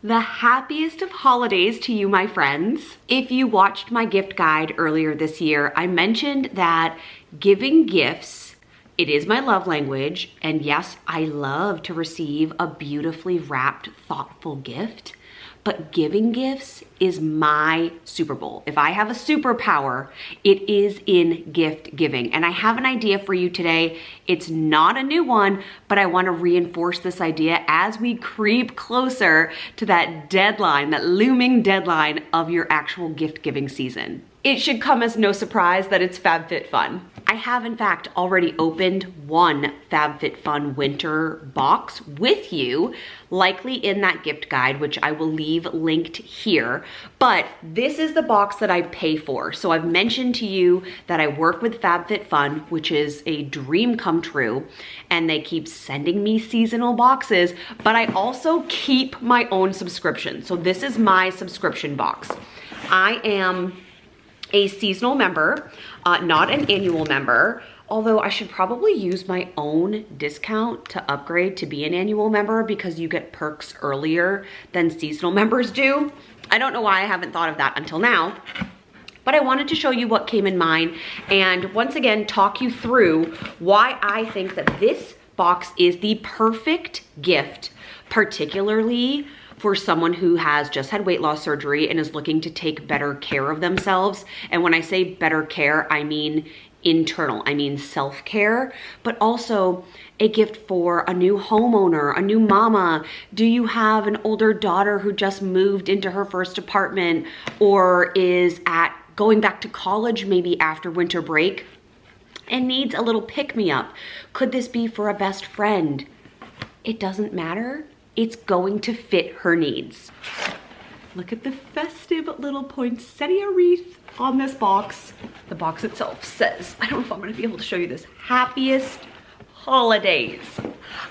The happiest of holidays to you, my friends. If you watched my gift guide earlier this year, I mentioned that giving gifts, it is my love language. And yes, I love to receive a beautifully wrapped, thoughtful gift. But giving gifts is my Super Bowl. If I have a superpower, it is in gift giving. And I have an idea for you today. It's not a new one, but I want to reinforce this idea as we creep closer to that deadline, that looming deadline of your actual gift giving season. It should come as no surprise that it's FabFitFun. I have in fact already opened one FabFitFun winter box with you, likely in that gift guide, which I will leave linked here. But this is the box that I pay for. So I've mentioned to you that I work with FabFitFun, which is a dream come true, and they keep sending me seasonal boxes, but I also keep my own subscription. So this is my subscription box. I am a seasonal member, not an annual member, although I should probably use my own discount to upgrade to be an annual member because you get perks earlier than seasonal members do. I don't know why I haven't thought of that until now, but I wanted to show you what came in mind and once again talk you through why I think that this box is the perfect gift, particularly for someone who has just had weight loss surgery and is looking to take better care of themselves. And when I say better care, I mean internal, I mean self-care, but also a gift for a new homeowner, a new mama. Do you have an older daughter who just moved into her first apartment or is going back to college maybe after winter break and needs a little pick-me-up? Could this be for a best friend? It doesn't matter. It's going to fit her needs. Look at the festive little poinsettia wreath on this box. The box itself says, I don't know if I'm gonna be able to show you this, happiest holidays.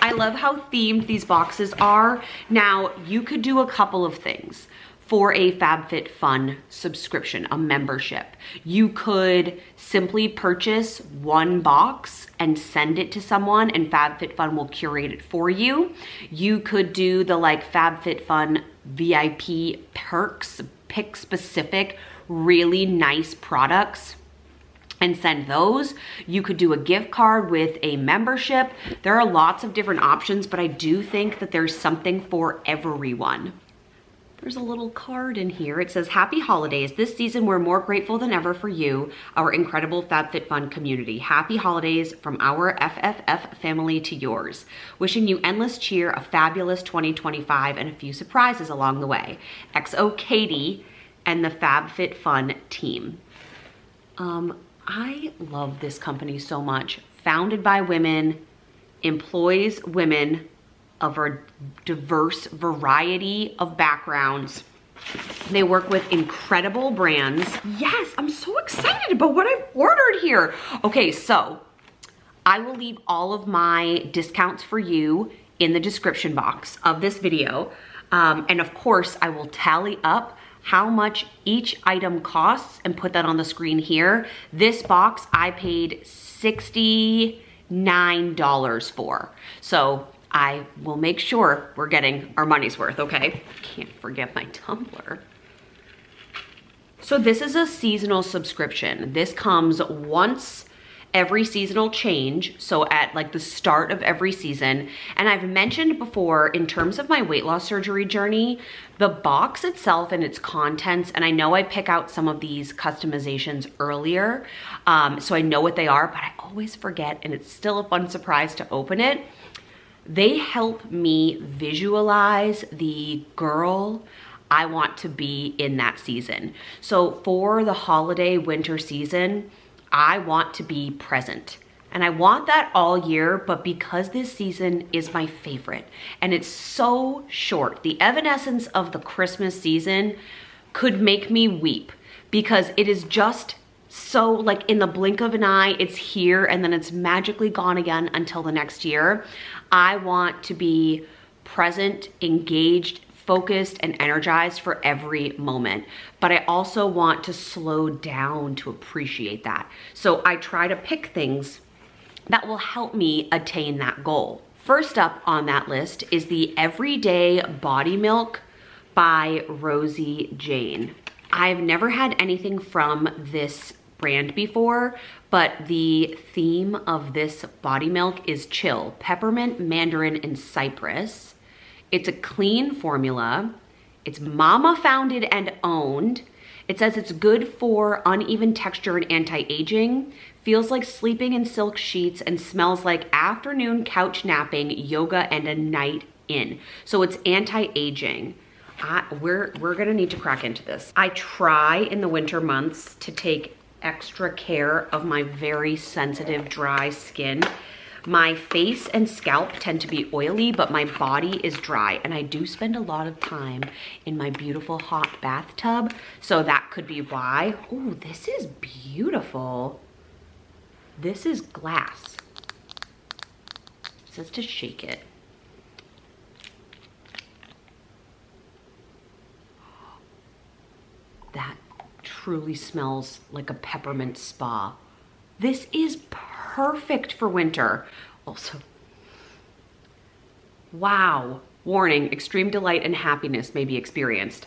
I love how themed these boxes are. Now, you could do a couple of things for a FabFitFun subscription, a membership. You could simply purchase one box and send it to someone and FabFitFun will curate it for you. You could do the like FabFitFun VIP perks, pick specific, really nice products and send those. You could do a gift card with a membership. There are lots of different options, but I do think that there's something for everyone. There's a little card in here. It says, Happy Holidays. This season, we're more grateful than ever for you, our incredible FabFitFun community. Happy holidays from our FFF family to yours. Wishing you endless cheer, a fabulous 2025, and a few surprises along the way. XO Katie and the FabFitFun team. I love this company so much. Founded by women, employs women of a diverse variety of backgrounds. They work with incredible brands. Yes, I'm so excited about what I've ordered here. Okay, so I will leave all of my discounts for you in the description box of this video. And of course, I will tally up how much each item costs and put that on the screen here. This box I paid $69 for. So I will make sure we're getting our money's worth, okay? Can't forget my tumbler. So this is a seasonal subscription. This comes once every seasonal change, so at like the start of every season. And I've mentioned before, in terms of my weight loss surgery journey, the box itself and its contents, and I know I pick out some of these customizations earlier, so I know what they are, but I always forget, and it's still a fun surprise to open it. They help me visualize the girl I want to be in that season. So for the holiday winter season, I want to be present. And I want that all year, but because this season is my favorite and it's so short, the evanescence of the Christmas season could make me weep because it is just so like in the blink of an eye, it's here and then it's magically gone again until the next year. I want to be present, engaged, focused, and energized for every moment. But I also want to slow down to appreciate that. So I try to pick things that will help me attain that goal. First up on that list is the Everyday Body Milk by Rosie Jane. I've never had anything from this brand before, but the theme of this body milk is chill, peppermint, mandarin, and cypress. It's a clean formula. It's mama founded and owned. It says it's good for uneven texture and anti-aging, feels like sleeping in silk sheets, and smells like afternoon couch napping, yoga, and a night in. So it's anti-aging. We're gonna need to crack into this. I try in the winter months to take extra care of my very sensitive, dry skin. My face and scalp tend to be oily, but my body is dry, and I do spend a lot of time in my beautiful hot bathtub, so that could be why. Oh, this is beautiful. This is glass. It says to shake it. That truly smells like a peppermint spa. This is perfect for winter. Also, wow. Warning, extreme delight and happiness may be experienced.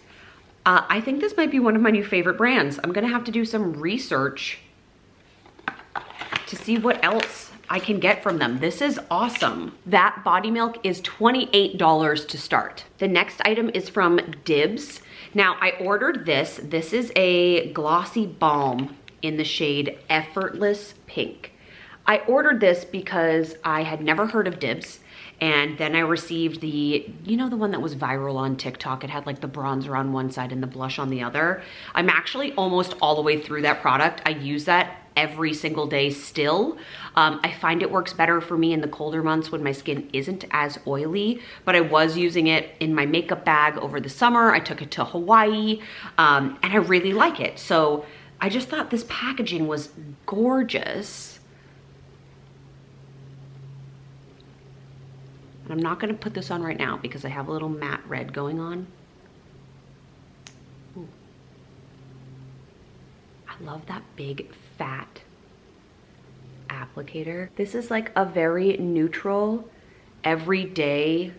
I think this might be one of my new favorite brands. I'm gonna have to do some research to see what else I can get from them. This is awesome. That body milk is $28 to start. The next item is from Dibs. Now I ordered this. This is a glossy balm in the shade Effortless Pink. I ordered this because I had never heard of Dibs, and then I received the, you know, the one that was viral on TikTok. It had like the bronzer on one side and the blush on the other. I'm actually almost all the way through that product. I use that every single day still. I find it works better for me in the colder months when my skin isn't as oily, but I was using it in my makeup bag over the summer. I took it to Hawaii, and I really like it. So I just thought this packaging was gorgeous. And I'm not gonna put this on right now because I have a little matte red going on. Ooh. I love that big fat applicator. This is like a very neutral, everyday,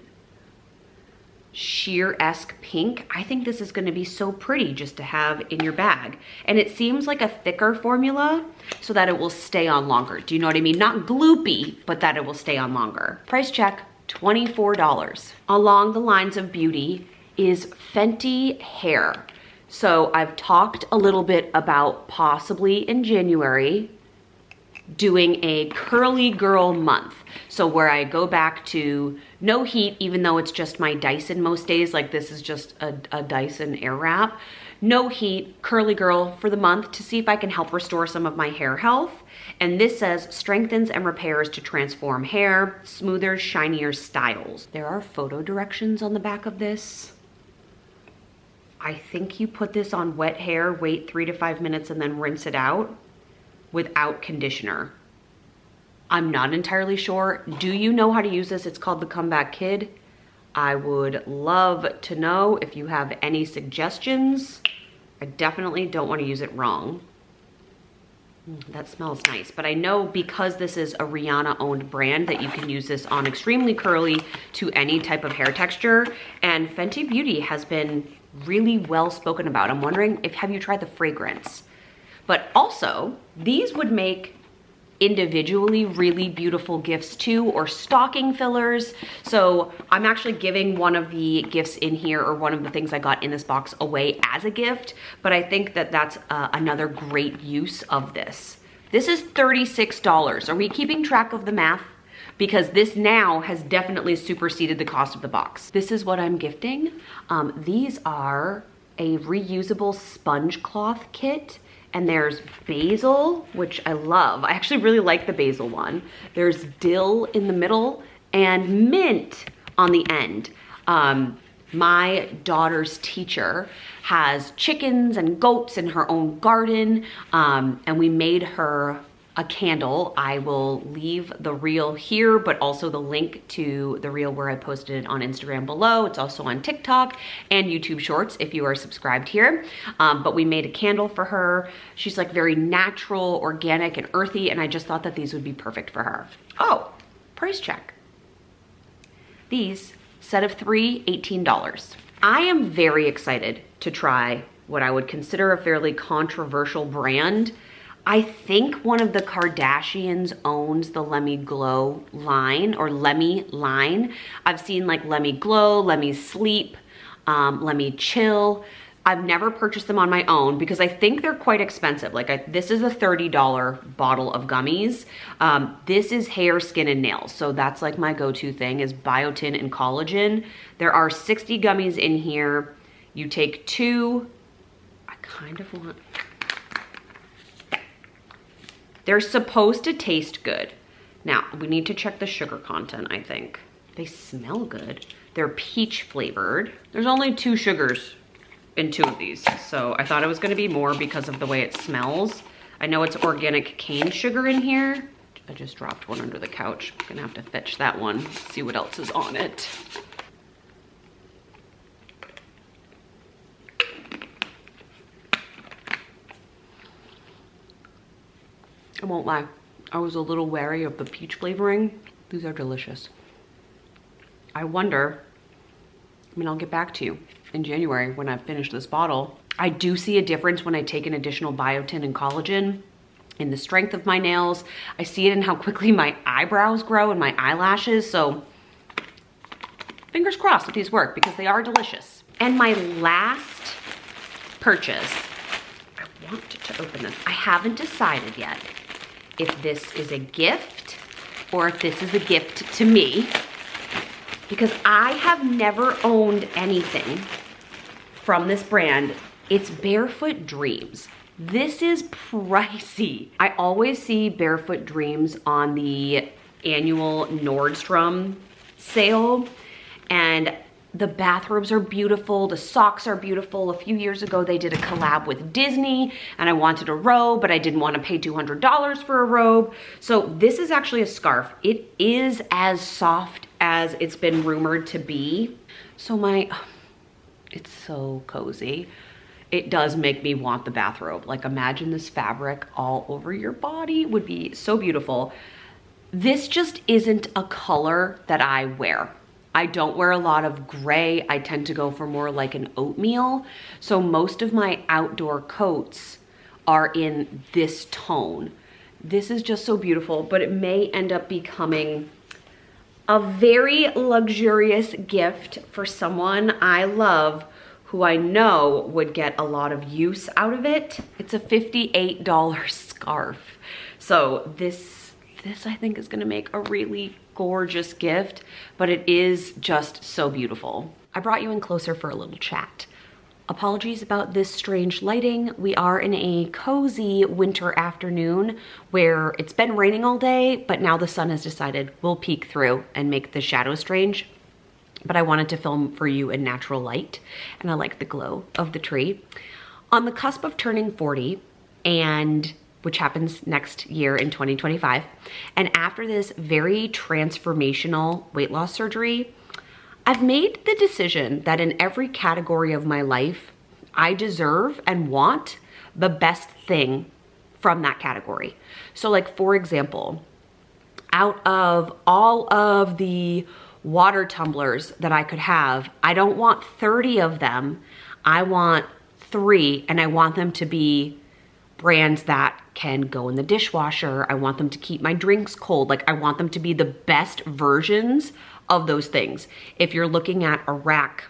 sheer-esque pink. I think this is gonna be so pretty just to have in your bag. And it seems like a thicker formula so that it will stay on longer. Do you know what I mean? Not gloopy, but that it will stay on longer. Price check, $24. Along the lines of beauty is Fenty hair. So I've talked a little bit about possibly in January doing a curly girl month. So where I go back to no heat, even though it's just my Dyson most days, like this is just a Dyson Airwrap. No heat, curly girl for the month to see if I can help restore some of my hair health. And this says strengthens and repairs to transform hair, smoother, shinier styles. There are photo directions on the back of this. I think you put this on wet hair, wait 3 to 5 minutes, and then rinse it out without conditioner. I'm not entirely sure. Do you know how to use this? It's called the Comeback Kid. I would love to know if you have any suggestions. I definitely don't want to use it wrong. That smells nice, but I know because this is a Rihanna owned brand that you can use this on extremely curly to any type of hair texture, and Fenty Beauty has been really well spoken about. I'm wondering if, have you tried the fragrance? But also, these would make individually really beautiful gifts too, or stocking fillers. So I'm actually giving one of the gifts in here, or one of the things I got in this box, away as a gift, but I think that that's another great use of this. This is $36. Are we keeping track of the math? Because this now has definitely superseded the cost of the box. This is what I'm gifting. These are a reusable sponge cloth kit. And there's basil, which I love. I actually really like the basil one. There's dill in the middle and mint on the end. My daughter's teacher has chickens and goats in her own garden, and we made her a candle. I will leave the reel here, but also the link to the reel where I posted it on Instagram below. It's also on TikTok and YouTube Shorts if you are subscribed here. But we made a candle for her. She's like very natural, organic, and earthy, and I just thought that these would be perfect for her. Oh, price check. These, set of 3, $18. I am very excited to try what I would consider a fairly controversial brand. I think one of the Kardashians owns the Let Me Glow line, or Let Me line. I've seen like Let Me Glow, Let Me Sleep, Let Me Chill. I've never purchased them on my own because I think they're quite expensive. Like this is a $30 bottle of gummies. This is hair, skin, and nails. So that's like my go-to thing is biotin and collagen. There are 60 gummies in here. You take 2. I kind of want... They're supposed to taste good. Now, we need to check the sugar content, I think. They smell good. They're peach flavored. There's only 2 sugars in 2 of these. So I thought it was gonna be more because of the way it smells. I know it's organic cane sugar in here. I just dropped one under the couch. I'm gonna have to fetch that one, see what else is on it. I won't lie, I was a little wary of the peach flavoring. These are delicious. I wonder, I'll get back to you in January when I've finished this bottle. I do see a difference when I take an additional biotin and collagen in the strength of my nails. I see it in how quickly my eyebrows grow and my eyelashes. So fingers crossed that these work because they are delicious. And my last purchase, I want to open this. I haven't decided yet if this is a gift or if this is a gift to me, because I have never owned anything from this brand. It's Barefoot Dreams. This is pricey. I always see Barefoot Dreams on the annual Nordstrom sale, and the bathrobes are beautiful, the socks are beautiful. A few years ago, they did a collab with Disney, and I wanted a robe, but I didn't want to pay $200 for a robe. So this is actually a scarf. It is as soft as it's been rumored to be. So it's so cozy. It does make me want the bathrobe. Like imagine this fabric all over your body would be so beautiful. This just isn't a color that I wear. I don't wear a lot of gray. I tend to go for more like an oatmeal. So most of my outdoor coats are in this tone. This is just so beautiful, but it may end up becoming a very luxurious gift for someone I love who I know would get a lot of use out of it. It's a $58 scarf. So this I think is gonna make a really gorgeous gift, but it is just so beautiful. I brought you in closer for a little chat. Apologies about this strange lighting. We are in a cozy winter afternoon where it's been raining all day, but now the sun has decided we'll peek through and make the shadows strange. But I wanted to film for you in natural light, and I like the glow of the tree. On the cusp of turning 40, and which happens next year in 2025, and after this very transformational weight loss surgery, I've made the decision that in every category of my life, I deserve and want the best thing from that category. So like, for example, out of all of the water tumblers that I could have, I don't want 30 of them. I want 3, and I want them to be brands that can go in the dishwasher. I want them to keep my drinks cold. Like I want them to be the best versions of those things. If you're looking at a rack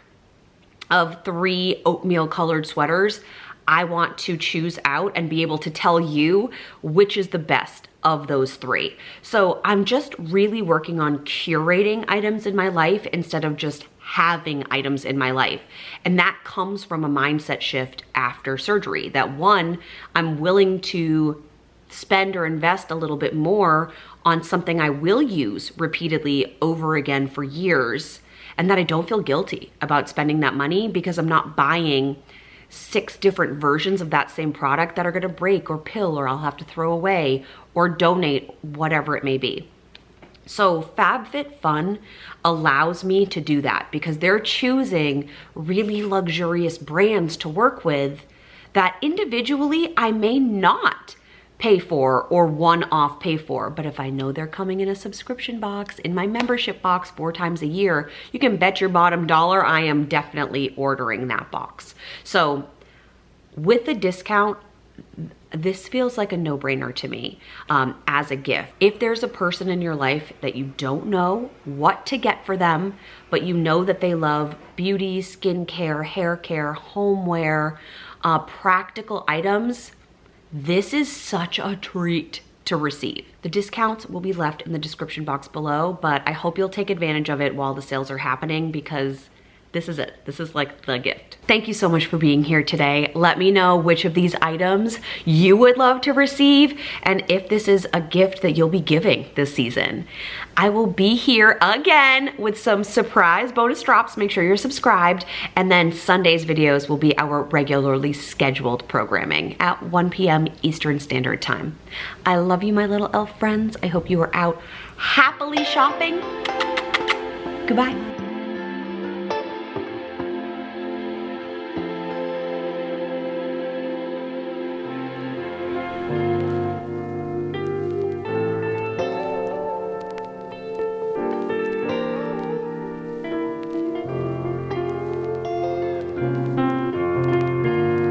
of 3 oatmeal colored sweaters, I want to choose out and be able to tell you which is the best of those 3. So I'm just really working on curating items in my life instead of just having items in my life. And that comes from a mindset shift after surgery. That one, I'm willing to spend or invest a little bit more on something I will use repeatedly over again for years, and that I don't feel guilty about spending that money because I'm not buying 6 different versions of that same product that are gonna break or pill or I'll have to throw away or donate, whatever it may be. So FabFitFun allows me to do that because they're choosing really luxurious brands to work with that individually I may not pay for or one-off pay for. But if I know they're coming in a subscription box, in my membership box 4 times a year, you can bet your bottom dollar I am definitely ordering that box. So with the discount, this feels like a no-brainer to me as a gift. If there's a person in your life that you don't know what to get for them, but you know that they love beauty, skincare, hair care, homeware, practical items, this is such a treat to receive. The discounts will be left in the description box below, but I hope you'll take advantage of it while the sales are happening, because this is it. This is like the gift. Thank you so much for being here today. Let me know which of these items you would love to receive and if this is a gift that you'll be giving this season. I will be here again with some surprise bonus drops. Make sure you're subscribed. And then Sunday's videos will be our regularly scheduled programming at 1 p.m. Eastern Standard Time. I love you, my little elf friends. I hope you are out happily shopping. Goodbye.